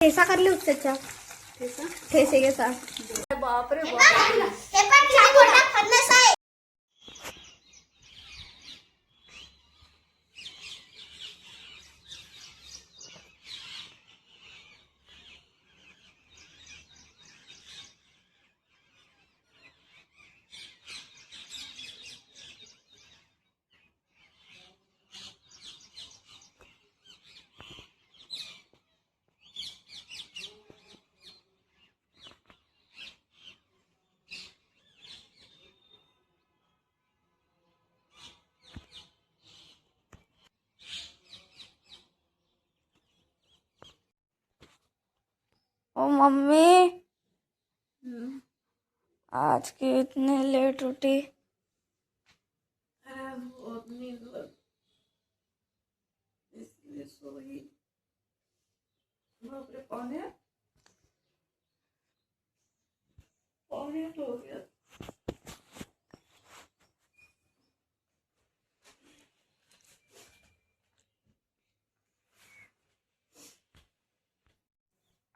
ठेसा कर ले उसका ठेसे के साथ। बाप रे बाप, ओ मम्मी, आज की इतने लेट उठी। इसलिए सोई। बाप रे, पौने हो गया।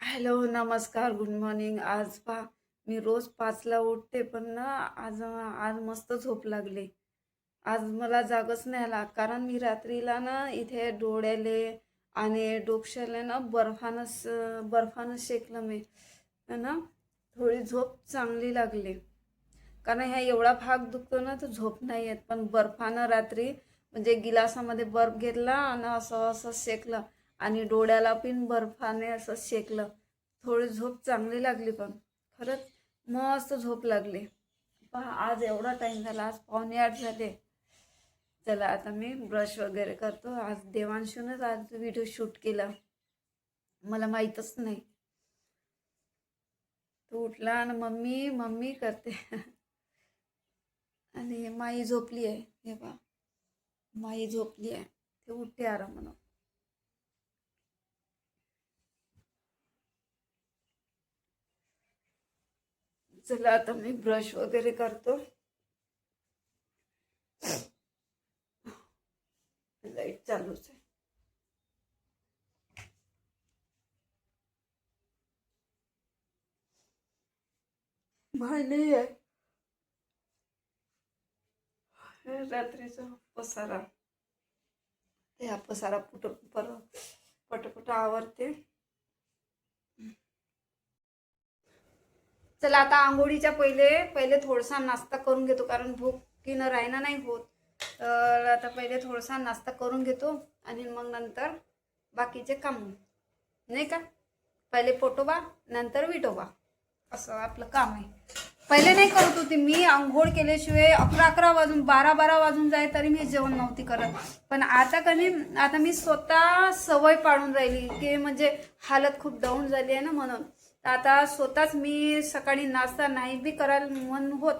हॅलो, नमस्कार, गुड मॉर्निंग। आज मी रोज 5ला उठते, पण ना आज मस्त झोप लागली। आज मला जागच नाही आला, कारण मी रात्रीला ना इथे डोळ्याले आणि डोक्याला ना बर्फानं शेकलं मी ना, थोडी झोप चांगली लागली। कारण ह्या एवढा भाग दुखतो ना, तर झोप नाही येत। पण बर्फानं रात्री म्हणजे गिलासामध्ये बर्फ घेतला आणि असं असं शेकलं, आणि डोळ्याला पण बर्फाने असं शेकलं, थोडी झोप चांगली लागली। पण खरंच मस्त झोप लागली। पहा, आज एवढा टाइम झाला, आज 7:45 झाले। चला आता मी ब्रश वगैरे करतो। आज देवांशूनच आज व्हिडिओ शूट केला, मला माहीतच नाही। तो उठला आणि मम्मी मम्मी करते आणि माई झोपली आहे। हे पहा, माई झोपली आहे, ते उठते आरामानं। चला आता मी ब्रश वगैरे करतो। लाईट चालूच आहे। भांडी आहे, रात्रीचा पसारा, त्या पसारा पटपट आवरते। चला आता आंघोळीच्या पहिले थोडासा नाश्ता करून घेतो, कारण भूकीनं राहणं नाही होत। तर आता पहिले थोडासा नाश्ता करून घेतो, आणि मग नंतर बाकीचे काम, नाही का। पहिले पोटोबा नंतर विठोबा, असं आपलं काम आहे। पहिले नाही करत होती मी, आंघोळ केल्याशिवाय 11 वाजून 12 वाजून जाय तरी मी जेवण नव्हती करत। पण आता मी स्वतः सवय पाडून राहिली, की म्हणजे हालत खूप डाऊन झाली आहे ना, म्हणून आता स्वतःच मी सकाळी नाश्ता नाही बी करायला मन होत,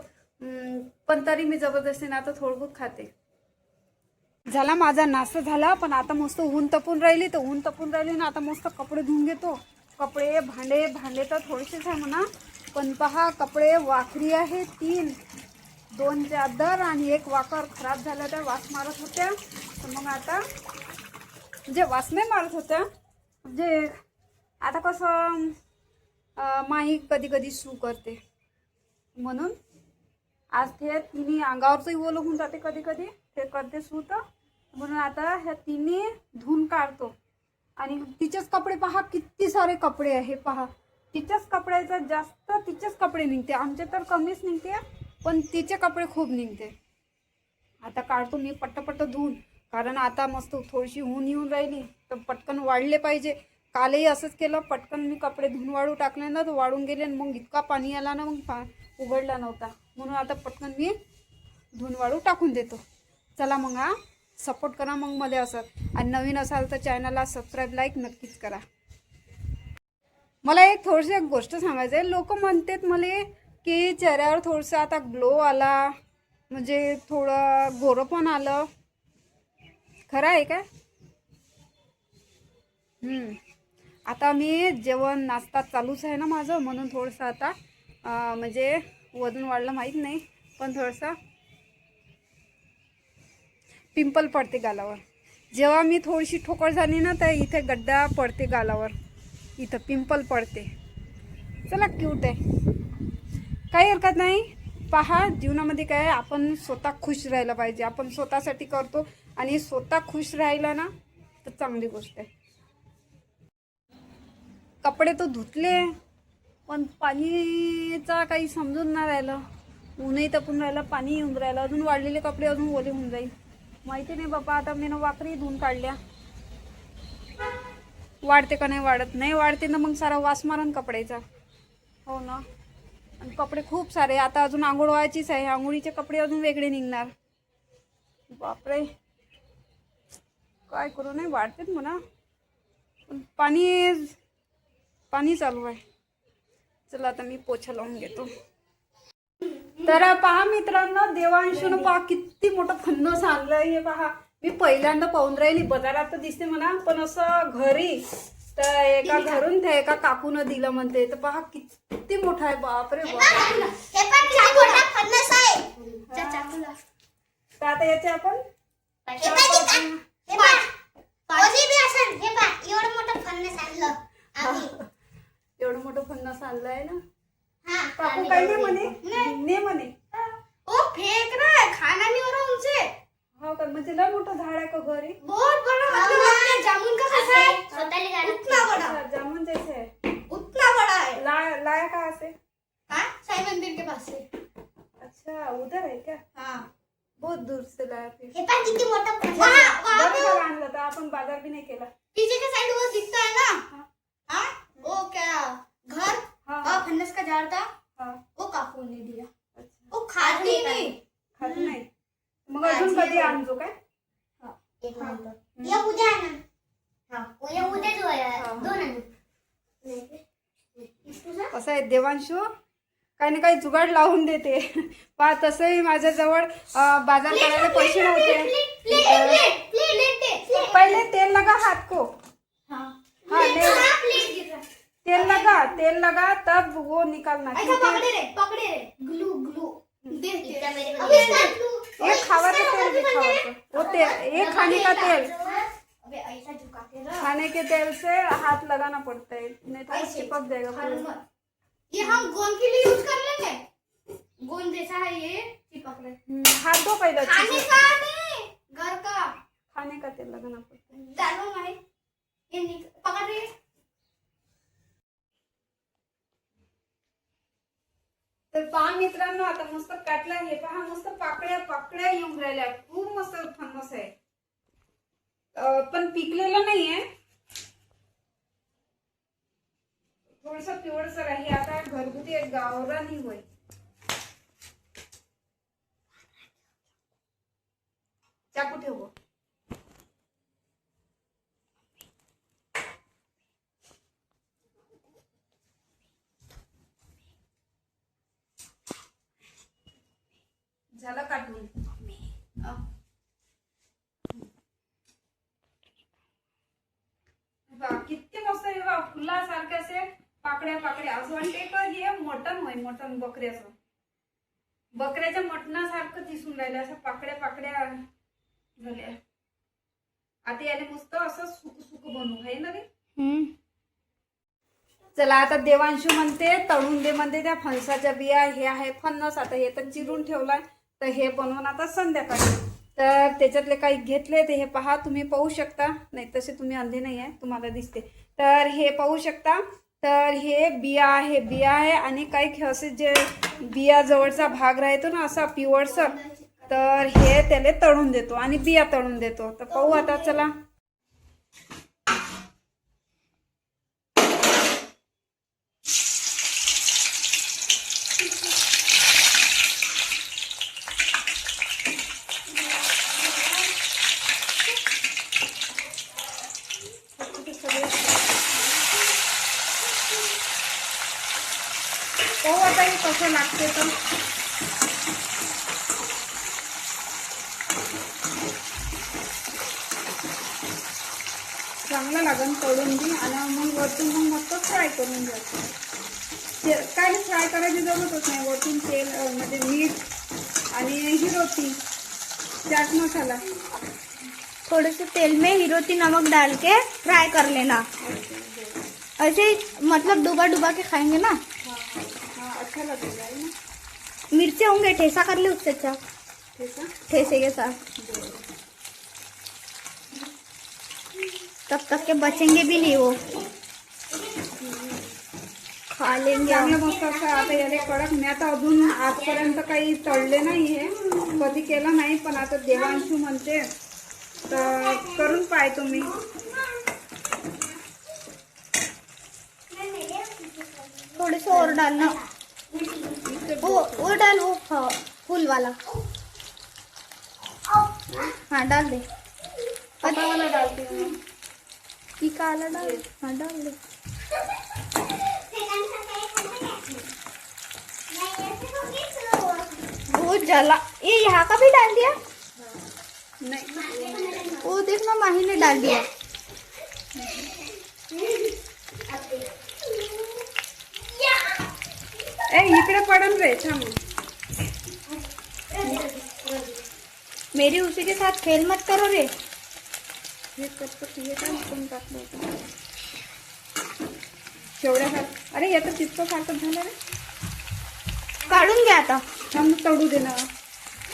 पण तरी मी जबरदस्तीने आता थोडं बहुत खाते। झाला माझा नाश्ता झाला, पण आता मस्त ऊन तपून राहिली, तर ऊन तपून राहिली ना, आता मस्त कपडे धुवून घेतो। कपडे भांडे तर थोडेसेच आहे म्हणा, पण पहा कपडे वाखरी आहे 3, 2 चादर आणि 1 वाकर खराब झाल्या, त्या वास मारत होत्या। तर मग आता म्हणजे वास नाही मारत होत्या, म्हणजे आता कसं माही कधी कधी सू करते, म्हणून आज ते तिन्ही अंगावरचंही ओलं होऊन जाते, कधी कधी ते करते सू, तर म्हणून आता ह्या तिन्ही धुवून काढतो। आणि तिचेच कपडे पहा, किती सारे कपडे आहे पहा, तिच्याच कपड्याचा जास्त तिचेच कपडे निघते, आमचे तर कमीच निघते, पण तिचे कपडे खूप निघते। आता काढतो मी पट्ट धुवून, कारण आता मस्त थोडीशी ऊन येऊन राहिली, तर पटकन वाळले पाहिजे। कालही असंच केलं, पटकन मी कपडे धुवून वाळू टाकले ना, तर वाळून गेले, मग इतका पाणी आला ना, मग उघडला नव्हता, म्हणून आता पटकन मी धुवून वाळू टाकून देतो। चला मग सपोर्ट करा मग मला असं, आणि नवीन असाल तर चॅनलला सबस्क्राईब लाईक नक्कीच करा। मला एक थोडीशी एक गोष्ट सांगायचं आहे। लोक म्हणतात मला की चेहऱ्यावर थोडंसं आता ग्लो आला, म्हणजे थोडं गोरं पण आलं, खरं आहे का? आता मी जेवण नाश्ता चालूच आहे ना माझं, म्हणून थोडंसं आता म्हणजे वजन वाढलं माहीत नाही, पण थोडंसं पिंपल पडते गालावर। जेव्हा मी थोडीशी ठोकर झाली ना, तर इथे गड्डा पडते गालावर, इथं पिंपल पडते. चला क्यूट आहे, काही हरकत नाही. पहा जीवनामध्ये काय आपण स्वतः खुश राहायला पाहिजे. आपण स्वतःसाठी करतो आणि स्वतः खुश राहिला ना तर चांगली गोष्ट आहे. कपडे तो धुतले पण पाणीचा काही समजून नाही राहिलं. ऊनही तपून राहिलं, पाणी येऊन राहिलं, अजून वाढलेले कपडे अजून ओले होऊन जाईल. माहिती नाही बाबा. आता मी वाकरी धुवून काढल्या, वाढते का नाही वाढत. नाही वाढते ना मग सारा वास मारण कपड्याचा. हो ना. आणि कपडे खूप सारे. आता अजून आंघोळ व्हायचीच आहे. आंघोळीचे कपडे अजून वेगळे निघणार. बापरे काय करू. नाही वाढतेच म्हणा पण पाणी चालू आहे. चला आता मी पोछा लावून घेतो. तर पहा मित्रांनो, देवांशून पहा किती मोठं फणस आणलंय. हे पहा, मी पहिल्यांदा पाहून राहिली. बाजारात तर दिसते म्हणा, पण असं घरी तर एका घरून त्या एका काकून दिलं म्हणते. तर पहा किती मोठा आहे. बापरे बाप. तर आता याचे आपण एवढं मोठं फणस आणलंय ना. काकू काही नाही म्हणे. नाही म्हणे. ओ फेंक रहा है, खाना नहीं हो रहा उनसे. हो का. म्हणजे लय मोठं झाड आहे का घरी. बहुत बड़ा मतलब जामुन का कैसा है, उतना बड़ा. जामुन जैसे है, उतना बड़ा है. लाया कहाँ से. हाँ, साई मंदिर के पास से. अच्छा उधर है क्या. हाँ बहुत दूर से लाया. फिर हे पण किती मोठा वहाँ पे आणलं तर आपण बाजार भी नहीं केला. पीछे के साइड वो दिखता है ना. हाँ वो क्या घर और फन्नस का झाड़ था. वो काकू ने दिया. वो खाती नहीं. खात नाही. मग अजून कधी आणतो काय. ये उद्या आहे ना. हाँ वो ये उद्या जो आहे दोन आणू. असं आहे देवांशू, काही ना काही जुगाड लावून देते. पहा तसंही माझ्याजवळ बाजार करायला पैसे नव्हते. पहिले तेल लगा हाथ को. हाँ तेल लगा तब वो निकालना. पकड़े रे ग्लू ग्लू. एक खावाचं तेल भी खावाचं. वो तेल एक खाने का तेल. अबे ऐसा झुका के रख. खाने के तेल से हाथ लगाना पड़ता है, नहीं तो चिपक जाएगा पूरा. ये हम गोंद के लिए यूज कर लेंगे. गोंद जैसा है ये, चिपक रहे. हाथ धो पहले. खाने का नहीं, घर का. खाने का तेल लगाना पड़ता है. डालो ना ये पकड़ रही है. तर पहा मित्रांनो, आता मस्त काटला. हे पहा मस्त पाकड्या येऊन राहिल्या. खूप मस्त फणस आहे. पण पिकलेलं नाहीये, थोडस पिवळसर आहे. आता घरगुती एक गावरानी होय. चाकू ठेव. झालं काटून. किती मस्त आहे बा. फुलासारखे असे पाकड्या असं वाटते का हे मटण होय. मटण बकऱ्याचं. बकऱ्याच्या मटणासारखं दिसून राहिलं. असं पाकड्या झाल्या. आता याने मस्त असं सुक बनवू आहे ना रे. चला आता देवांशू म्हणते तळून दे म्हणते त्या फणसाच्या बिया. हे आहे फणस. आता हे तर चिरून ठेवलाय. तर हे बनवून आता संध्याकाळी. तर त्याच्यातले काही घेतले ते हे पहा. तुम्ही पाहू शकता. नाही तसे तुम्ही अंधे नाही आहे, तुम्हाला दिसते. तर हे पाहू शकता. तर हे बिया आहे आणि काही असे जे बिया जवळचा भाग राहतो ना असा पिवळसर, तर हे त्याला तळून देतो आणि बिया तळून देतो. तर पाहू आता. चला पाहू आता हे कसं लागते. तर चांगलं लागन तळून बी आणि मग वरतून मग मस्त फ्राय करून घ्यायचं. काय फ्राय करायची जरूरतच नाही. वरतून तेल म्हणजे मीठ आणि हिरोती चाट मसाला. थोड़े से तेल में हीरोती नमक डाल के फ्राई कर लेना. ऐसे ही मतलब डुबा डुबा के खाएंगे ना। हाँ हाँ हाँ, अच्छा लगेगा है ना। मिर्चे होंगे, ठेसा कर ले उससे अच्छा, ठेसा ठेसे के साथ, तब तक के बचेंगे भी नाही वो, खा लेंगे हम। चांगलं मस्त असं. आता याले कडक मी आता अजून आजपर्यंत काही तळले नाही आहे, कधी केलं नाही, पण आता देवांशू म्हणते तर करून पाय तुम्ही. थोड़े से और डालना, वो डाल, वो फूल वाला, हाँ डाल दे, पता वाला डालती हूँ. टीका वाला डाल, हाँ डाल दे। वो जला, ये यहाँ का भी डाल दिया, नाही वो देखना माही ने डाल दिया। ए इकडे पडन रे, थांब. मेरी उसी के साथ खेल मत करो रे। हे कटकट हे काय करून टाकलं होतं शेवड्यासारखं. अरे याचं चिप्स सारखं झालं रे. काढून घ्या आता। थांब तळू दे ना.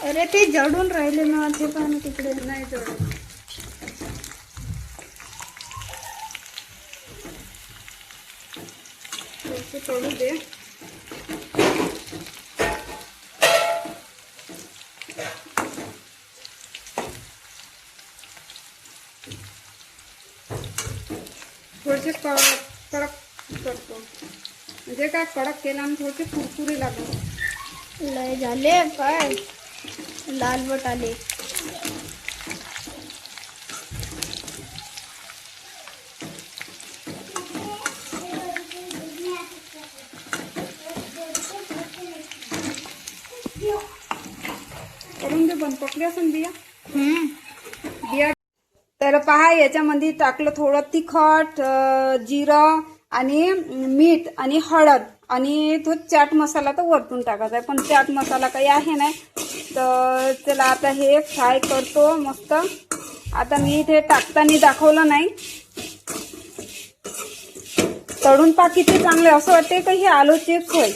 अरे ते जडून राहिले ना, ते पण तिकडे नाही जळलं. थोडंसं तळू दे. थोडेसे कडक करतो, म्हणजे काय कडक केला आणि थोडेसे कुरकुरी लागतात. लय झाले काय, लालवट आले। करून दे बंद. पकली असून बिया बिया. तर पहा याच्यामध्ये टाकलं थोडं तिखट, जिरं आणि मीठ आणि हळद आणि तो चाट मसाला तर वरतून टाकायचा आहे, पण चाट मसाला काही आहे नाही. तर चला आता हे फ्राय करतो मस्त. आता मी इथे टाकताना दाखवलं नाही. तळून पा किती चांगले, असं वाटते की हे आलू चिप्स होय.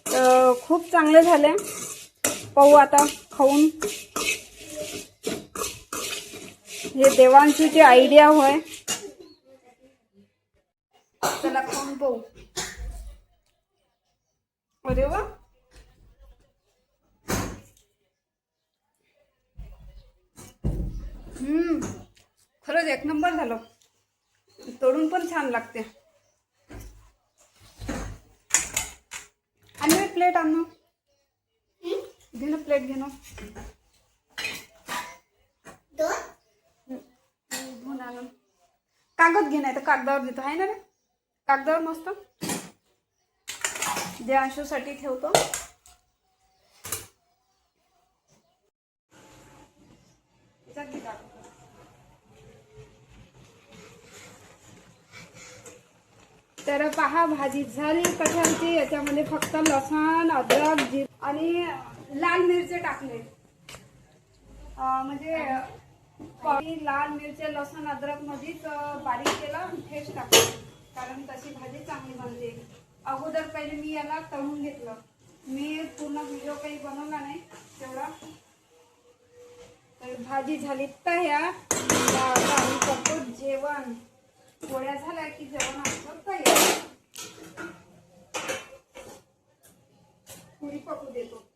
तर खूप चांगले झाले. पाहू आता खाऊन. हे देवांशूची आयडिया होय. चला खाऊन पाहू. अरे वा, खरंच एक नंबर झालं. तळून पण छान लागते. आणि प्लेट आणू घे ना, प्लेट घे ना. धुवून आणून कागद घे, नाही तर कागदावर देतो आहे ना रे. कागदावर मस्त देवांशूसाठी ठेवतो. तर पहा भाजी झाली कशाची. याच्यामध्ये फक्त लसण, अद्रक, जिरं आणि लाल मिरची टाकले. म्हणजे लाल मिरची लसण अद्रक मध्येच बारीक केलं, फेस्ट टाकलं, कारण तशी भाजी चांगली बनते. अगोदर पहिले मी याला तळून घेतलं. मी पूर्ण व्हिडिओ काही बनवला नाही तेवढा. तर भाजी झाली तयार. आता आम्ही करतो जेवण. पोळ्या झाल्या की जेवण आमचं तयार. पुरी पकू देतो.